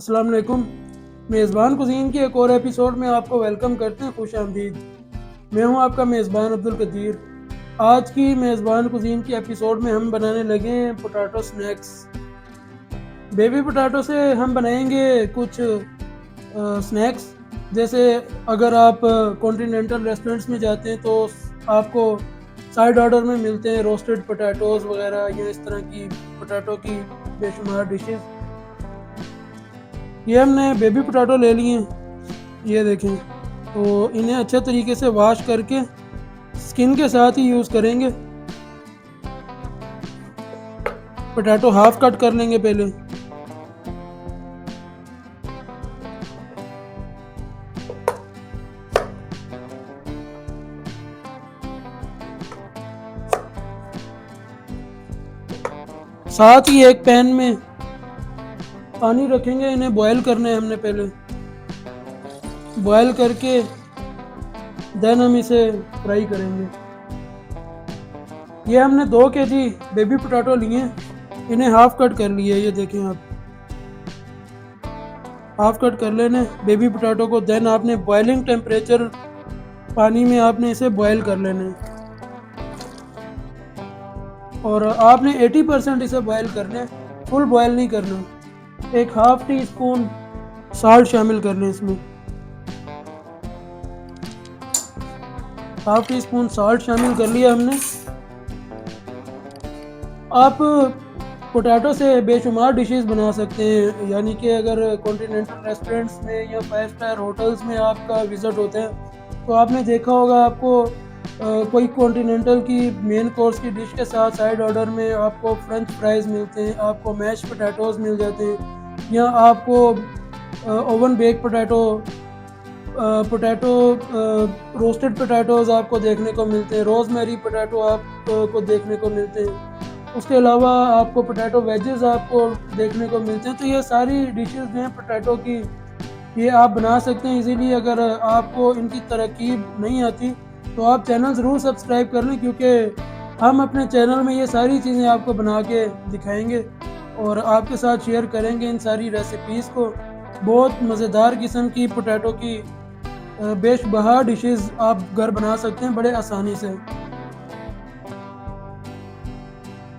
अस्सलाम वालेकुम। मेज़बान कुज़ीन के एक और एपिसोड में आपको वेलकम करते हैं, खुश आमदीद। मैं हूं आपका मेज़बान अब्दुल कदीर। आज की मेज़बान कुज़ीन के एपिसोड में हम बनाने लगे हैं पोटैटो स्नैक्स। बेबी पोटैटो से हम बनाएंगे कुछ स्नैक्स। जैसे अगर आप कॉन्टिनेंटल रेस्टोरेंट्स में जाते हैं तो आपको साइड ऑर्डर में मिलते हैं रोस्टेड पोटैटोज़ वगैरह या इस तरह की पोटैटो की बेशुमार डिशेस। ये हमने बेबी पोटैटो ले लिए हैं, ये देखें। तो इन्हें अच्छे तरीके से वॉश करके स्किन के साथ ही यूज़ करेंगे। पोटैटो हाफ कट कर लेंगे पहले। साथ ही एक पैन में पानी रखेंगे, इन्हें बॉयल करना है हमने पहले। बॉयल करके देन हम इसे फ्राई करेंगे। ये हमने 2 केजी बेबी पोटैटो लिए, इन्हें हाफ कट कर लिए। ये देखें आप, हाफ कट कर लेने बेबी पोटैटो को। देन आपने बॉइलिंग टेम्परेचर पानी में आपने इसे बॉयल कर लेना है और आपने 80% इसे बॉयल करना है, फुल बॉयल नहीं करना। एक हाफ टी स्पून साल्ट शामिल कर लें इसमें। हाफ टी स्पून साल्ट शामिल कर लिया हमने। आप पोटैटो से बेशुमार डिशेस बना सकते हैं, यानी कि अगर कॉन्टिनेंटल रेस्टोरेंट्स में या 5 स्टार होटल्स में आपका विज़िट होता है तो आपने देखा होगा आपको कोई कॉन्टिनेंटल की मेन कोर्स की डिश के साथ साइड ऑर्डर में आपको फ्रेंच फ्राइज़ मिलते हैं, आपको मैश पोटैटोज़ मिल जाते हैं, या आपको oven bake potato roasted potatoes आपको देखने को मिलते हैं, रोज़मेरी पोटैटो आपको देखने को मिलते हैं। उसके अलावा आपको पोटैटो वेजेस आपको देखने को मिलते हैं। तो ये सारी डिशेस जो हैं पोटैटो की, ये आप बना सकते हैं इजीली। अगर आपको इनकी तरकीब नहीं आती तो आप चैनल ज़रूर सब्सक्राइब कर लें, क्योंकि हम अपने चैनल में ये सारी चीज़ें आपको बना के दिखाएंगे और आपके साथ शेयर करेंगे इन सारी रेसिपीज़ को। बहुत मज़ेदार किस्म की पोटैटो की बेशबहा डिशेस आप घर बना सकते हैं बड़े आसानी से।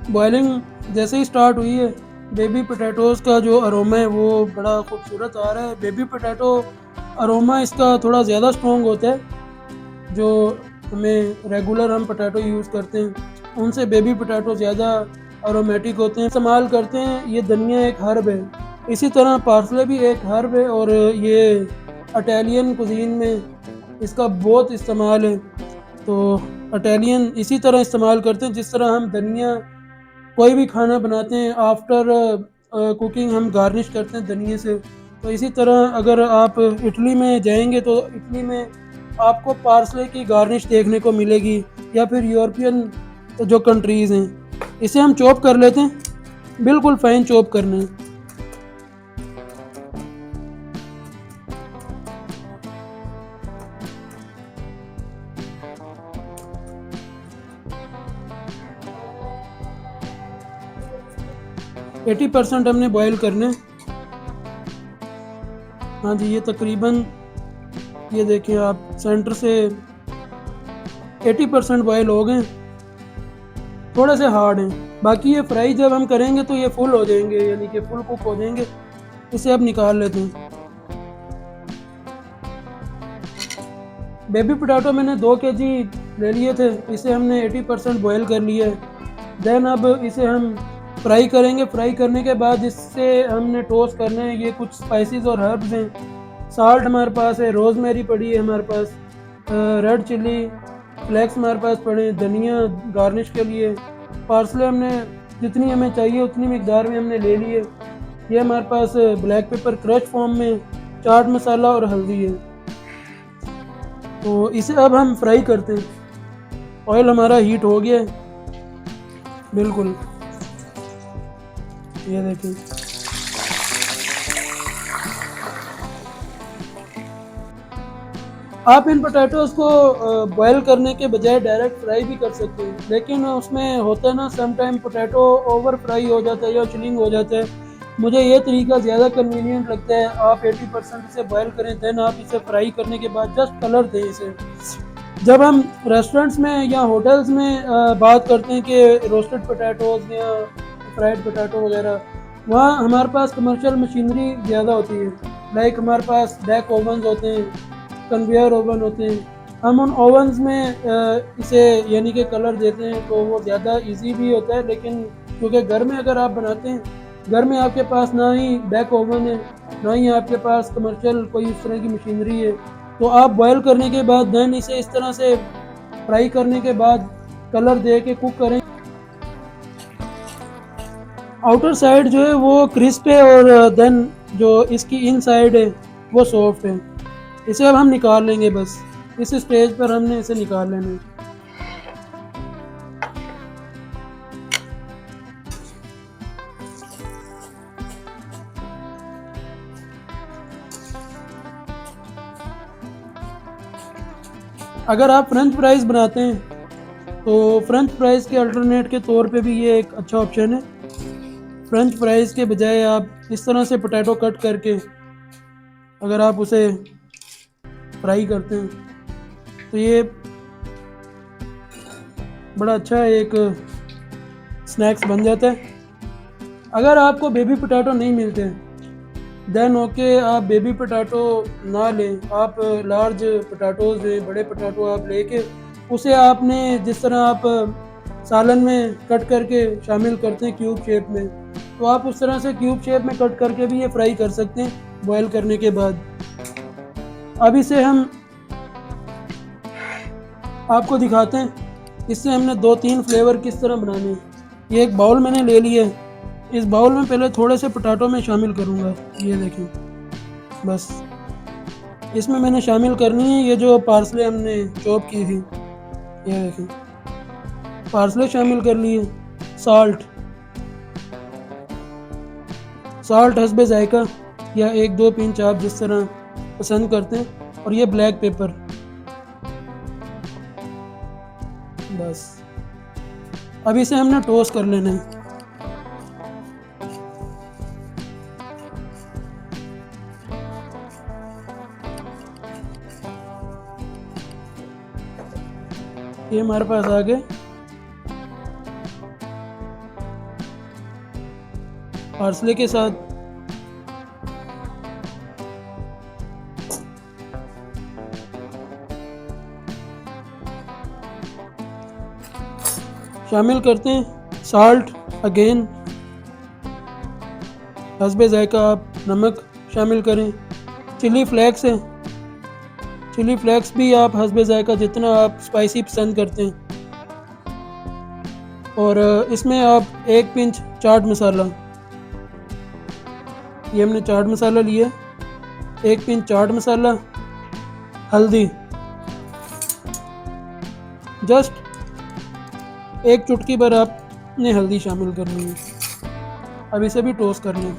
बॉइलिंग जैसे ही स्टार्ट हुई है, बेबी पोटैटोज़ का जो अरोमा है वो बड़ा खूबसूरत आ रहा है। बेबी पोटैटो अरोमा इसका थोड़ा ज़्यादा स्ट्रॉन्ग होता है। जो हमें रेगुलर हम पोटैटो यूज़ करते हैं उनसे बेबी पोटैटो ज़्यादा अरोमेटिक होते हैं। इस्तेमाल करते हैं, ये धनिया एक हर्ब है, इसी तरह पार्सले भी एक हर्ब है और ये इटालियन कुजीन में इसका बहुत इस्तेमाल है। तो इटालियन इसी तरह इस्तेमाल करते हैं जिस तरह हम धनिया कोई भी खाना बनाते हैं आफ्टर कुकिंग हम गार्निश करते हैं धनिए से। तो इसी तरह अगर आप इटली में जाएंगे तो इटली में आपको पार्सले की गार्निश देखने को मिलेगी, या फिर यूरोपियन जो कंट्रीज़ हैं। इसे हम चॉप कर लेते हैं, बिल्कुल फाइन चॉप करना है। 80% हमने बॉयल करना है। हाँ जी, ये तकरीबन ये देखें आप, सेंटर से 80% बॉयल हो गए, थोड़े से हार्ड हैं। बाकी ये फ्राई जब हम करेंगे तो ये फुल हो जाएंगे, यानी कि फुल कुक हो जाएंगे। इसे अब निकाल लेते हैं। बेबी पोटैटो मैंने 2 केजी ले लिए थे, इसे हमने 80% बॉयल कर लिया है। देन अब इसे हम फ्राई करेंगे। फ्राई करने के बाद इससे हमने टोस्ट करना है। ये कुछ स्पाइसेस और हर्ब्स हैं। साल्ट हमारे पास है, रोज़मेरी पड़ी है हमारे पास, रेड चिली फ्लेक्स हमारे पास पड़े हैं, धनिया गार्निश के लिए, पार्सले हमने जितनी हमें चाहिए उतनी मिकदार में हमने ले लिए। ये हमारे पास ब्लैक पेपर क्रश फॉर्म में, चाट मसाला और हल्दी है। तो इसे अब हम फ्राई करते हैं। ऑयल हमारा हीट हो गया है बिल्कुल, ये देखिए। आप इन पोटैटोज़ को बॉयल करने के बजाय डायरेक्ट फ्राई भी कर सकते हैं, लेकिन उसमें होता है ना, some time potato over fry हो जाता है या चिलिंग हो जाता है, मुझे ये तरीका ज़्यादा कन्वीनियंट लगता है। आप 80% इसे बॉयल करें, देन आप इसे फ्राई करने के बाद जस्ट कलर दें इसे। जब हम रेस्टोरेंट्स में या होटल्स में बात करते हैं कि रोस्टेड पोटैटोज़ या फ्राइड पोटैटो वगैरह, वहाँ हमारे पास कमर्शियल मशीनरी ज़्यादा होती है। लाइक हमारे पास बैक ओवन्स होते हैं, कन्वेयर ओवन होते हैं। हम उन ओवन्स में इसे यानी कि कलर देते हैं तो वो ज़्यादा इजी भी होता है। लेकिन क्योंकि घर में अगर आप बनाते हैं, घर में आपके पास ना ही बैक ओवन है, ना ही आपके पास कमर्शियल कोई इस तरह की मशीनरी है, तो आप बॉयल करने के बाद देन इसे इस तरह से फ्राई करने के बाद कलर दे के कुक करें। आउटर साइड जो है वो क्रिस्प है और देन जो इसकी इन साइड है वो सॉफ्ट है। इसे अब हम निकाल लेंगे, बस इस स्टेज पर हमने इसे निकाल लेना है। अगर आप फ्रेंच फ्राइज़ बनाते हैं तो फ्रेंच फ्राइज़ के अल्टरनेट के तौर पे भी ये एक अच्छा ऑप्शन है। फ्रेंच फ्राइज़ के बजाय आप इस तरह से पोटैटो कट करके अगर आप उसे फ्राई करते हैं तो ये बड़ा अच्छा एक स्नैक्स बन जाता है। अगर आपको बेबी पोटैटो नहीं मिलते देन ओके, आप बेबी पोटैटो ना लें, आप लार्ज पोटैटोज़ लें, बड़े पोटैटो आप लेके उसे आपने जिस तरह आप सालन में कट करके शामिल करते हैं क्यूब शेप में, तो आप उस तरह से क्यूब शेप में कट करके भी ये फ्राई कर सकते हैं बॉयल करने के बाद। अब इसे हम आपको दिखाते हैं, इससे हमने 2-3 फ्लेवर किस तरह बनाने हैं। ये एक बाउल मैंने ले लिया है। इस बाउल में पहले थोड़े से पोटैटो में शामिल करूँगा। ये देखें, बस इसमें मैंने शामिल करनी है ये जो पार्सले हमने चॉप की थी। ये देखें, पार्सले शामिल कर लिए। साल्ट, साल्ट हस्बे जायका या 1-2 पिंच आप जिस तरह पसंद करते हैं। और ये ब्लैक पेपर, बस अब इसे हमने टोस्ट कर लेना है। ये हमारे पास आ गए पार्सले के साथ। शामिल करते हैं साल्ट अगेन, हस्बे जायका आप नमक शामिल करें। चिली फ्लेक्स है, चिली फ्लेक्स भी आप हस्बे जायका जितना आप स्पाइसी पसंद करते हैं। और इसमें आप 1 पिंच चाट मसाला, ये हमने चाट मसाला लिया, 1 पिंच चाट मसाला। हल्दी, जस्ट 1 चुटकी भर आपने हल्दी शामिल करनी है। अब इसे भी टोस्ट कर लें।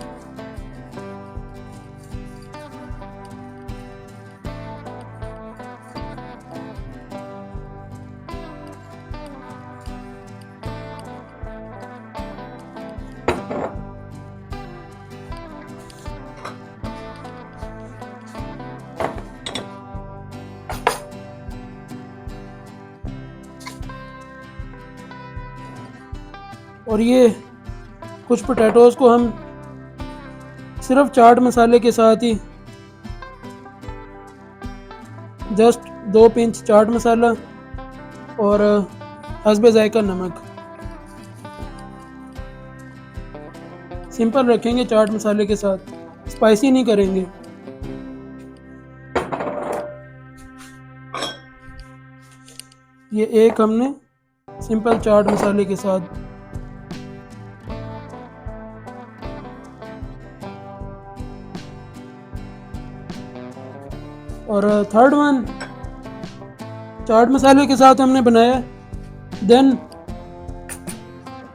और ये कुछ पोटैटोज़ को हम सिर्फ चाट मसाले के साथ ही जस्ट 2 पिंच चाट मसाला और हस्बे जायका नमक, सिंपल रखेंगे चाट मसाले के साथ, स्पाइसी नहीं करेंगे। ये एक हमने सिंपल चाट मसाले के साथ। और थर्ड वन चाट मसाले के साथ हमने बनाया। देन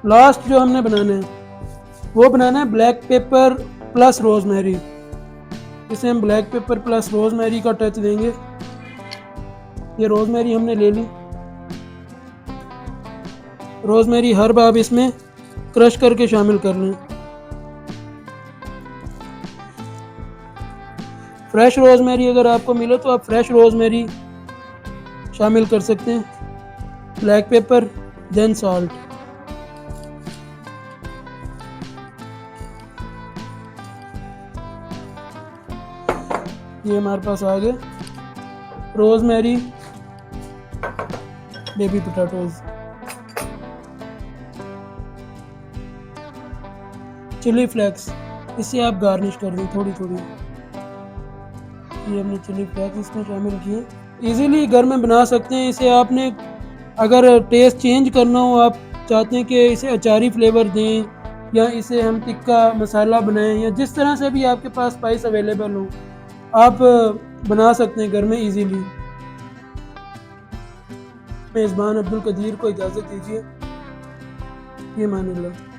लास्ट जो हमने बनाना है वो बनाना है ब्लैक पेपर प्लस रोज़मेरी। इसे हम ब्लैक पेपर प्लस रोज़मेरी का टच देंगे। ये रोज़मेरी हमने ले ली। रोज़मेरी हर्ब आप इसमें क्रश करके शामिल कर लें। फ्रेश रोज़मेरी अगर आपको मिले तो आप फ्रेश रोज़मेरी शामिल कर सकते हैं, ब्लैक पेपर, देन सॉल्ट। ये हमारे पास आ गए rosemary, baby potatoes, chilli flakes, इससे आप गार्निश कर दें थोड़ी थोड़ी। ये हमने चिली फ्लेक्स इसमें शामिल किए। इजीली घर में बना सकते हैं इसे। आपने अगर टेस्ट चेंज करना हो, आप चाहते हैं कि इसे अचारी फ्लेवर दें या इसे हम टिक्का मसाला बनाएं या जिस तरह से भी आपके पास स्पाइस अवेलेबल हो, आप बना सकते हैं घर में इजीली। मेज़बान अब्दुल कदीर को इजाज़त दीजिए। ये मान अल्लाह।